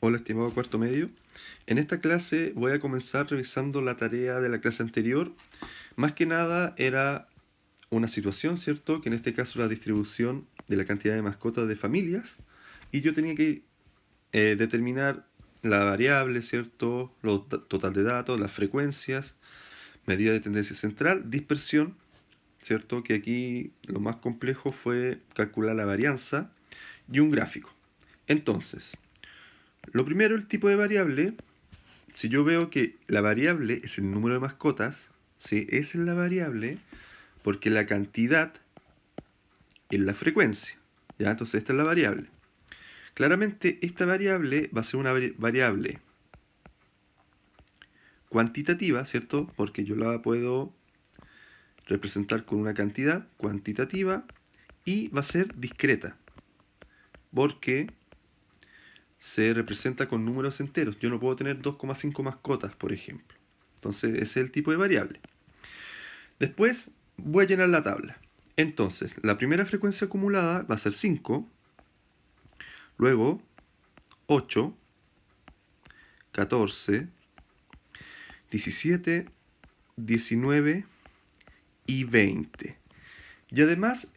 Hola, estimado cuarto medio. En esta clase voy a comenzar revisando la tarea de la clase anterior. Más que nada era una situación, ¿cierto? Que en este caso la distribución de la cantidad de mascotas de familias. Y yo tenía que determinar la variable, ¿cierto? Total de datos, las frecuencias, medida de tendencia central, dispersión, ¿cierto? Que aquí lo más complejo fue calcular la varianza y un gráfico. Entonces, lo primero, el tipo de variable. Si yo veo que la variable es el número de mascotas, ¿sí? Esa es la variable porque la cantidad es la frecuencia. ¿Ya? Entonces esta es la variable. Claramente esta variable va a ser una variable cuantitativa, ¿cierto? Porque yo la puedo representar con una cantidad cuantitativa y va a ser discreta porque se representa con números enteros. Yo no puedo tener 2,5 mascotas, por ejemplo. Entonces ese es el tipo de variable. Después voy a llenar la tabla. Entonces, la primera frecuencia acumulada va a ser 5, luego 8, 14, 17, 19 y 20. Y además,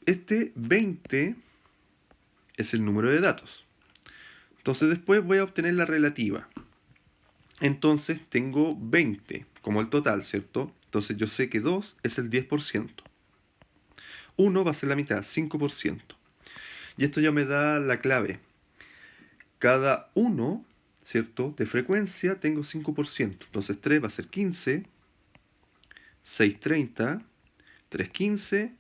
este 20 es el número de datos. Entonces después voy a obtener la relativa. Entonces tengo 20 como el total, ¿cierto? Entonces yo sé que 2 es el 10%. 1 va a ser la mitad, 5%. Y esto ya me da la clave. Cada 1, ¿cierto? De frecuencia tengo 5%. Entonces 3 va a ser 15, 6 30, 3 15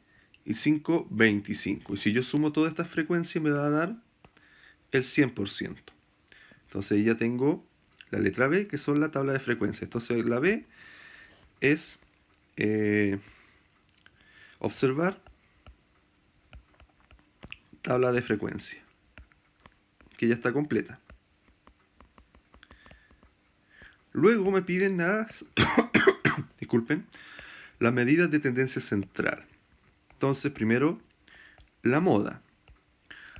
y 5 25. Y si yo sumo todas estas frecuencias me va a dar el 100%. Entonces ya tengo la letra B, que son la tabla de frecuencias. Entonces la B es observar tabla de frecuencia, que ya está completa. Luego me piden disculpen, las medidas de tendencia central. Entonces, primero, la moda.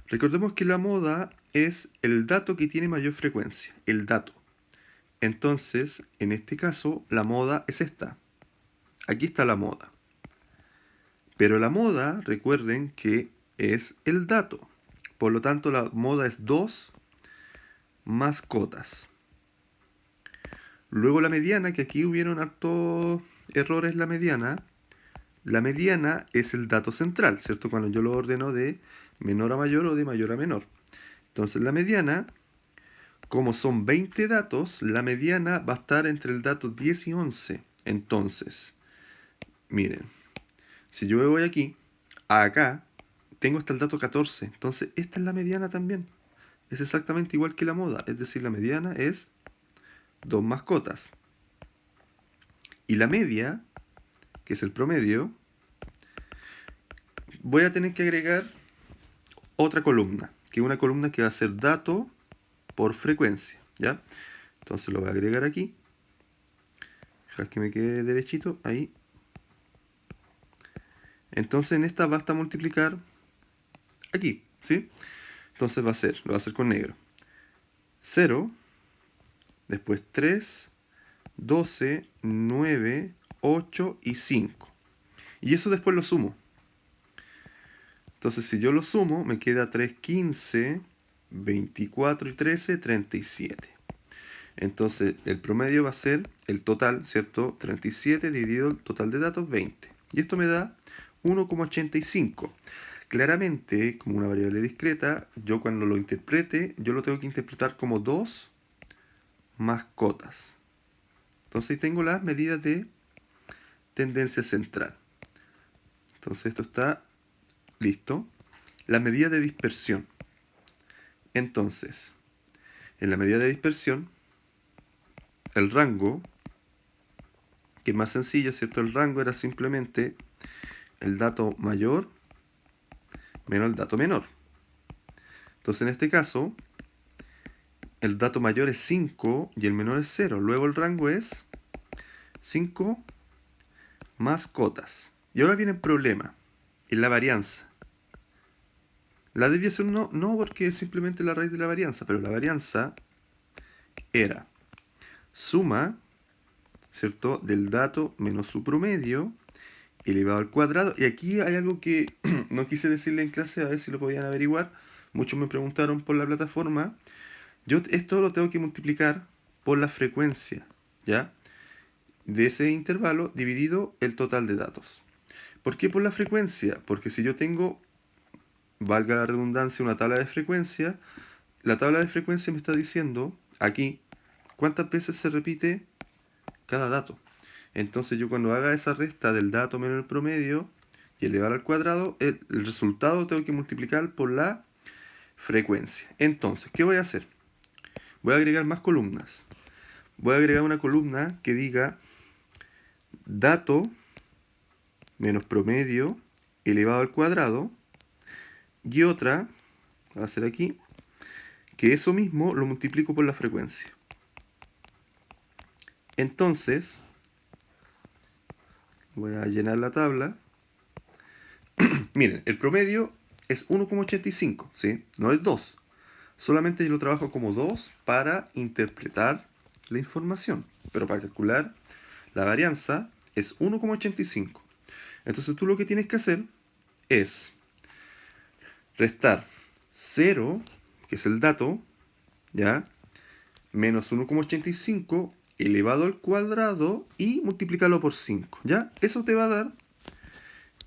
Recordemos que la moda es el dato que tiene mayor frecuencia, el dato. Entonces, en este caso, la moda es esta. Aquí está la moda. Pero la moda, recuerden que es el dato. Por lo tanto, la moda es 2 mascotas. Luego la mediana, que aquí hubieron hartos errores la mediana. La mediana es el dato central, ¿cierto? Cuando yo lo ordeno de menor a mayor o de mayor a menor. Entonces la mediana, como son 20 datos, la mediana va a estar entre el dato 10 y 11. Entonces, miren, si yo me voy aquí, a acá, tengo hasta el dato 14. Entonces, esta es la mediana también. Es exactamente igual que la moda. Es decir, la mediana es 2 mascotas. Y la media, que es el promedio, voy a tener que agregar otra columna, que es una columna que va a ser dato por frecuencia, ¿ya? Entonces lo voy a agregar aquí. Dejar que me quede derechito, ahí. Entonces en esta basta multiplicar aquí, ¿sí? Entonces lo va a hacer con negro. 0, después 3, 12, 9, 8 y 5. Y eso después lo sumo. Entonces si yo lo sumo, me queda 3, 15, 24 y 13, 37. Entonces el promedio va a ser el total, ¿cierto? 37 dividido el total de datos, 20. Y esto me da 1,85. Claramente, como una variable discreta, yo cuando lo interprete, yo lo tengo que interpretar como 2 mascotas. Entonces ahí tengo las medidas de tendencia central. Entonces esto está listo. La medida de dispersión. Entonces, en la medida de dispersión, el rango, que es más sencillo, ¿cierto? El rango era simplemente el dato mayor menos el dato menor. Entonces en este caso, el dato mayor es 5 y el menor es 0. Luego el rango es 5 mascotas. Y ahora viene el problema, es la varianza. La desviación no porque es simplemente la raíz de la varianza, pero la varianza era suma, ¿cierto?, del dato menos su promedio elevado al cuadrado. Y aquí hay algo que no quise decirle en clase, a ver si lo podían averiguar. Muchos me preguntaron por la plataforma. Yo esto lo tengo que multiplicar por la frecuencia, ¿ya? De ese intervalo dividido el total de datos. ¿Por qué por la frecuencia? Porque si yo tengo, valga la redundancia, una tabla de frecuencia, la tabla de frecuencia me está diciendo aquí cuántas veces se repite cada dato. Entonces yo cuando haga esa resta del dato menos el promedio y elevar al cuadrado, el resultado tengo que multiplicar por la frecuencia. Entonces, ¿qué voy a hacer? Voy a agregar más columnas. Voy a agregar una columna que diga dato menos promedio elevado al cuadrado y otra, va a ser aquí, que eso mismo lo multiplico por la frecuencia. Entonces, voy a llenar la tabla. Miren, el promedio es 1,85, ¿sí? No es 2. Solamente yo lo trabajo como 2 para interpretar la información. Pero para calcular la varianza es 1,85. Entonces tú lo que tienes que hacer es restar 0, que es el dato, ¿ya? Menos 1,85 elevado al cuadrado y multiplicarlo por 5, ¿ya? Eso te va a dar,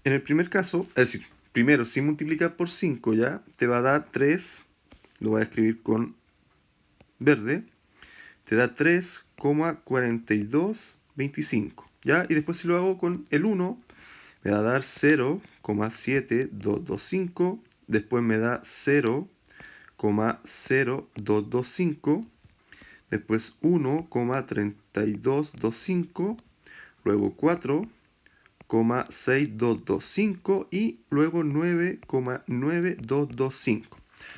en el primer caso, es decir, primero sin multiplicar por 5, ¿ya? Te va a dar 3, lo voy a escribir con verde, te da 3,4225, ¿ya? Y después si lo hago con el 1, me va a dar 0,7225, después me da 0,0225, después 1,3225, luego 4,6225 y luego 9,9225.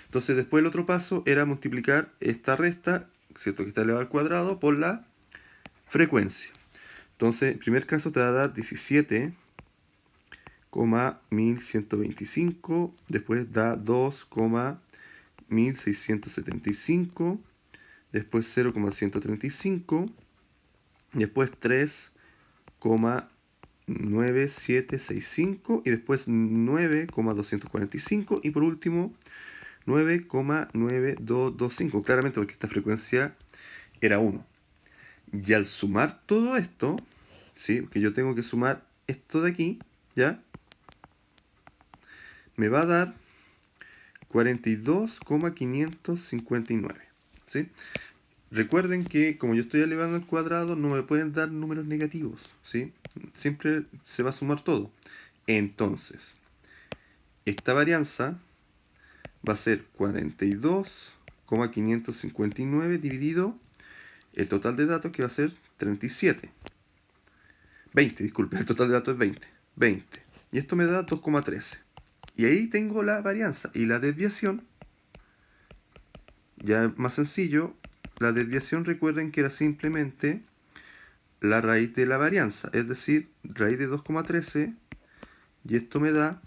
Entonces después el otro paso era multiplicar esta resta, ¿cierto?, que está elevada al cuadrado, por la frecuencia. Entonces, el primer caso te va a dar 17,1125, después da 2,1675, después 0,135, después 3,9765 y después 9,245 y por último 9,9225, claramente porque esta frecuencia era 1. Y al sumar todo esto, ¿sí?, que yo tengo que sumar esto de aquí, ¿ya?, me va a dar 42,559, ¿sí? Recuerden que como yo estoy elevando al cuadrado, no me pueden dar números negativos, ¿sí? Siempre se va a sumar todo. Entonces, esta varianza va a ser 42,559 dividido el total de datos, que va a ser 37. 20, disculpe, el total de datos es 20. Y esto me da 2,13. Y ahí tengo la varianza. Y la desviación, ya más sencillo, la desviación recuerden que era simplemente la raíz de la varianza, es decir, raíz de 2,13, y esto me da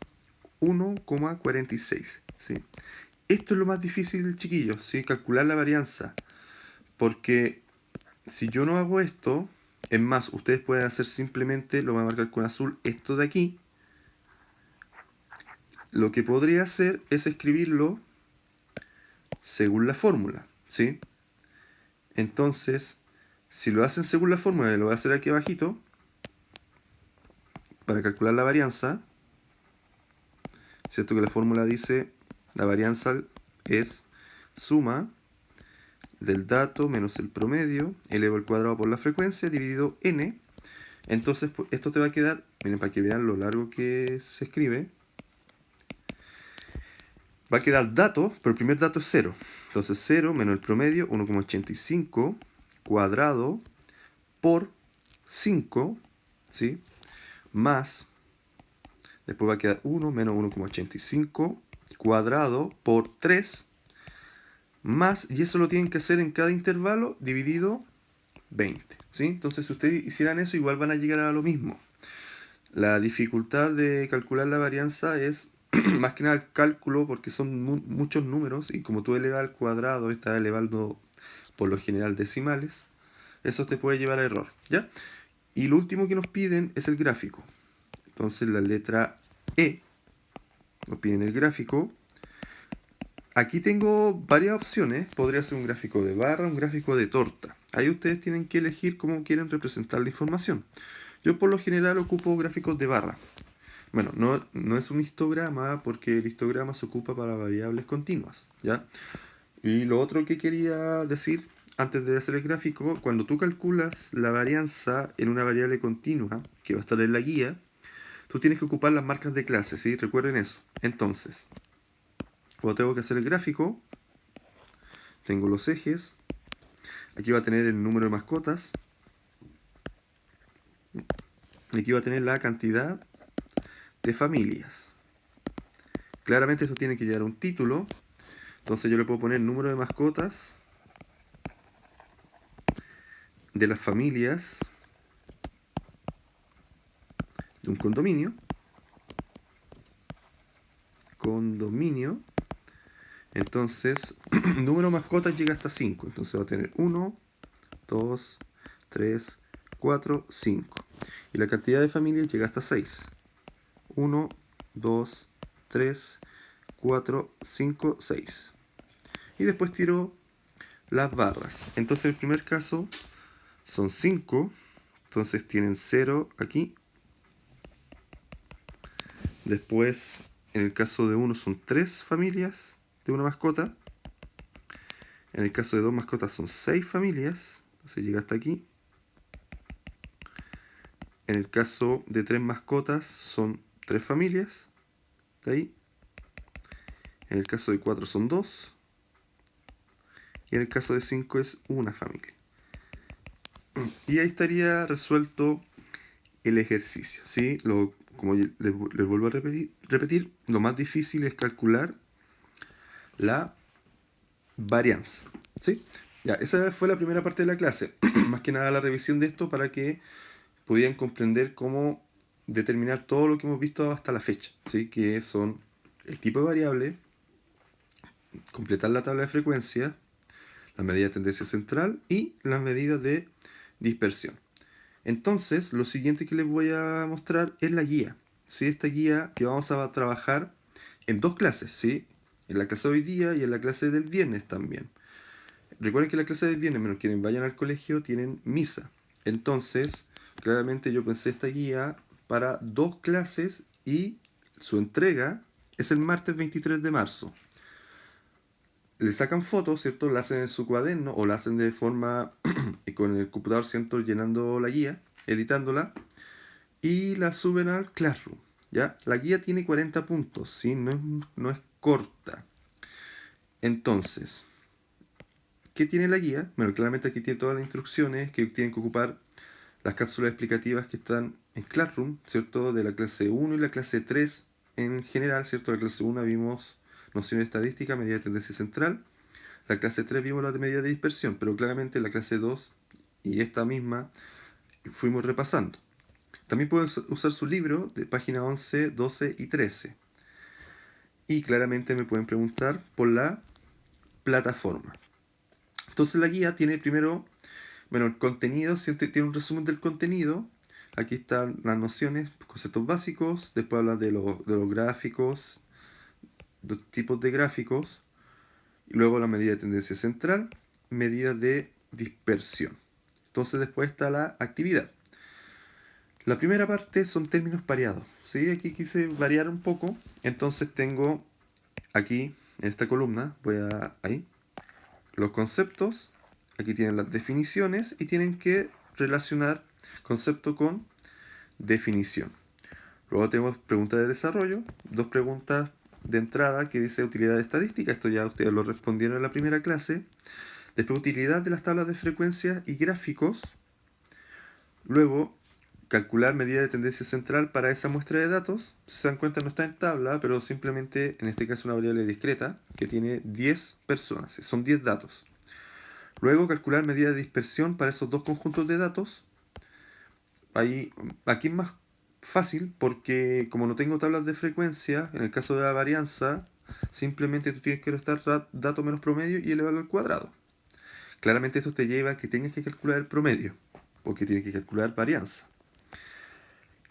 1,46, ¿sí? Esto es lo más difícil, chiquillos, ¿sí?, calcular la varianza, porque si yo no hago esto, es más, ustedes pueden hacer simplemente, lo voy a marcar con azul, esto de aquí. Lo que podría hacer es escribirlo según la fórmula, ¿sí? Entonces, si lo hacen según la fórmula, lo voy a hacer aquí abajito, para calcular la varianza, ¿cierto? Que la fórmula dice, la varianza es suma del dato menos el promedio, elevado al cuadrado por la frecuencia, dividido n. Entonces, pues, esto te va a quedar, miren, para que vean lo largo que se escribe, va a quedar dato, pero el primer dato es 0. Entonces 0 menos el promedio, 1,85 cuadrado por 5, ¿sí? Más, después va a quedar 1 menos 1,85 cuadrado por 3, más, y eso lo tienen que hacer en cada intervalo, dividido 20, ¿sí? Entonces si ustedes hicieran eso, igual van a llegar a lo mismo. La dificultad de calcular la varianza es más que nada el cálculo, porque son muchos números y como tú elevas al cuadrado, estás elevando por lo general decimales, eso te puede llevar a error, ¿ya? Y lo último que nos piden es el gráfico. Entonces la letra E nos piden el gráfico. Aquí tengo varias opciones. Podría ser un gráfico de barra, un gráfico de torta. Ahí ustedes tienen que elegir cómo quieren representar la información. Yo por lo general ocupo gráficos de barra. Bueno, no es un histograma porque el histograma se ocupa para variables continuas, ¿ya? Y lo otro que quería decir antes de hacer el gráfico, cuando tú calculas la varianza en una variable continua que va a estar en la guía, tú tienes que ocupar las marcas de clase, ¿sí? Recuerden eso. Entonces, cuando tengo que hacer el gráfico, tengo los ejes. Aquí va a tener el número de mascotas. Y aquí va a tener la cantidad de familias. Claramente esto tiene que llevar un título. Entonces yo le puedo poner número de mascotas de las familias de un condominio. Condominio. Entonces, número de mascotas llega hasta 5. Entonces va a tener 1, 2, 3, 4, 5. Y la cantidad de familias llega hasta 6. 1, 2, 3, 4, 5, 6. Y después tiro las barras. Entonces el primer caso son 5. Entonces tienen 0 aquí. Después, en el caso de 1 son 3 familias de una mascota. En el caso de 2 mascotas son 6 familias. Entonces llega hasta aquí. En el caso de 3 mascotas son 3 familias. De ahí. En el caso de 4 son 2. Y en el caso de 5 es una familia. Y ahí estaría resuelto el ejercicio, ¿sí? Como les vuelvo a repetir, lo más difícil es calcular la varianza, ¿sí? Ya, esa fue la primera parte de la clase. Más que nada la revisión de esto para que pudieran comprender cómo determinar todo lo que hemos visto hasta la fecha, ¿sí? Que son el tipo de variable, completar la tabla de frecuencia, la medida de tendencia central y las medidas de dispersión. Entonces, lo siguiente que les voy a mostrar es la guía, ¿sí? Esta guía que vamos a trabajar en 2 clases, ¿sí? En la clase de hoy día y en la clase del viernes también. Recuerden que la clase del viernes, menos quienes vayan al colegio, tienen misa. Entonces, claramente yo pensé esta guía para 2 clases y su entrega es el martes 23 de marzo. Le sacan fotos, ¿cierto? La hacen en su cuaderno o la hacen de forma con el computador, ¿cierto? Llenando la guía, editándola y la suben al Classroom, ¿ya? La guía tiene 40 puntos, ¿sí? No es corta. Entonces, ¿qué tiene la guía? Bueno, claramente aquí tiene todas las instrucciones que tienen que ocupar las cápsulas explicativas que están en Classroom, ¿cierto? De la clase 1 y la clase 3 en general, ¿cierto? La clase 1 vimos nociones de estadística, medida de tendencia central. La clase 3 vimos la de medida de dispersión, pero claramente la clase 2 y esta misma fuimos repasando. También pueden usar su libro de página 11, 12 y 13. Y claramente me pueden preguntar por la plataforma. Entonces la guía tiene primero, bueno, el contenido, siempre tiene un resumen del contenido. Aquí están las nociones, conceptos básicos. Después habla de los gráficos, los tipos de gráficos. Y luego la medida de tendencia central, medida de dispersión. Entonces después está la actividad. La primera parte son términos pareados, ¿sí? Aquí quise variar un poco. Entonces tengo aquí, en esta columna, ahí, los conceptos. Aquí tienen las definiciones y tienen que relacionar concepto con definición. Luego tenemos preguntas de desarrollo, 2 preguntas de entrada que dice utilidad de estadística. Esto ya ustedes lo respondieron en la primera clase. Después utilidad de las tablas de frecuencia y gráficos. Luego calcular medida de tendencia central para esa muestra de datos. Si se dan cuenta no está en tabla, pero simplemente en este caso una variable discreta que tiene 10 personas, son 10 datos. Luego calcular medida de dispersión para esos 2 conjuntos de datos. Aquí es más fácil porque como no tengo tablas de frecuencia, en el caso de la varianza, simplemente tú tienes que restar dato menos promedio y elevarlo al cuadrado. claramente esto te lleva a que tengas que calcular el promedio, porque tienes que calcular varianza.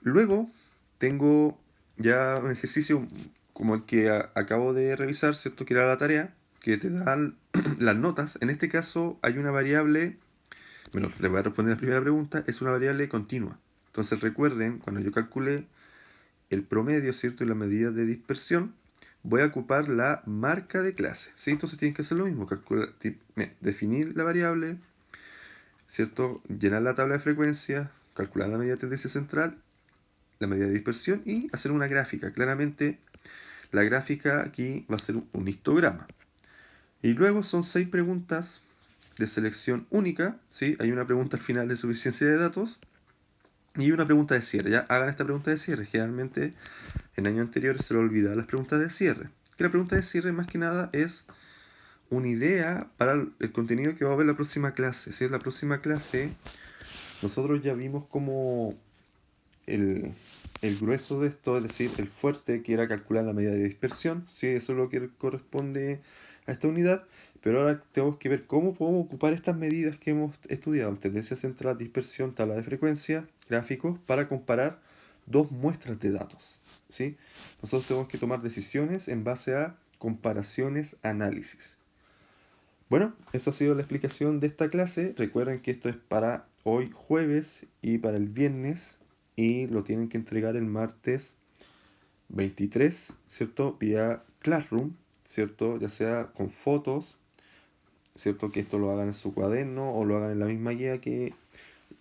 Luego tengo ya un ejercicio como el que acabo de revisar, ¿cierto? Que era la tarea, que te dan las notas. En este caso hay una variable, bueno, le voy a responder la primera pregunta, es una variable continua. Entonces recuerden, cuando yo calculé el promedio, ¿cierto? Y la medida de dispersión, voy a ocupar la marca de clase, ¿sí? Entonces tienen que hacer lo mismo, definir la variable, ¿cierto? Llenar la tabla de frecuencia, calcular la medida de tendencia central, la medida de dispersión y hacer una gráfica. Claramente la gráfica aquí va a ser un histograma. Y luego son 6 preguntas de selección única, ¿sí? Hay una pregunta al final de suficiencia de datos y una pregunta de cierre. Ya hagan esta pregunta de cierre. Generalmente en años anteriores se le olvidaba las preguntas de cierre. Que la pregunta de cierre más que nada es una idea para el contenido que va a haber la próxima clase. ¿Sí? La próxima clase nosotros ya vimos como el, el grueso de esto, es decir, el fuerte, que era calcular la medida de dispersión, sí, eso es lo que corresponde a esta unidad, pero ahora tenemos que ver cómo podemos ocupar estas medidas que hemos estudiado, tendencia central, dispersión, tabla de frecuencia, gráficos, para comparar dos muestras de datos, ¿sí? Nosotros tenemos que tomar decisiones en base a comparaciones, análisis. Bueno, eso ha sido la explicación de esta clase. Recuerden que esto es para hoy jueves y para el viernes y lo tienen que entregar el martes 23, ¿cierto? Vía Classroom, ¿cierto? Ya sea con fotos, ¿cierto? Que esto lo hagan en su cuaderno o lo hagan en la misma guía que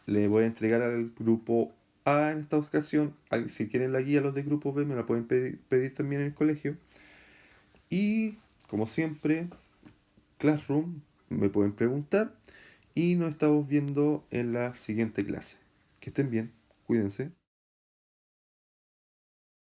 le voy a entregar al grupo A en esta ocasión. Si quieren la guía los del grupo B me la pueden pedir también en el colegio. Y como siempre, Classroom, me pueden preguntar y nos estamos viendo en la siguiente clase. Que estén bien, cuídense.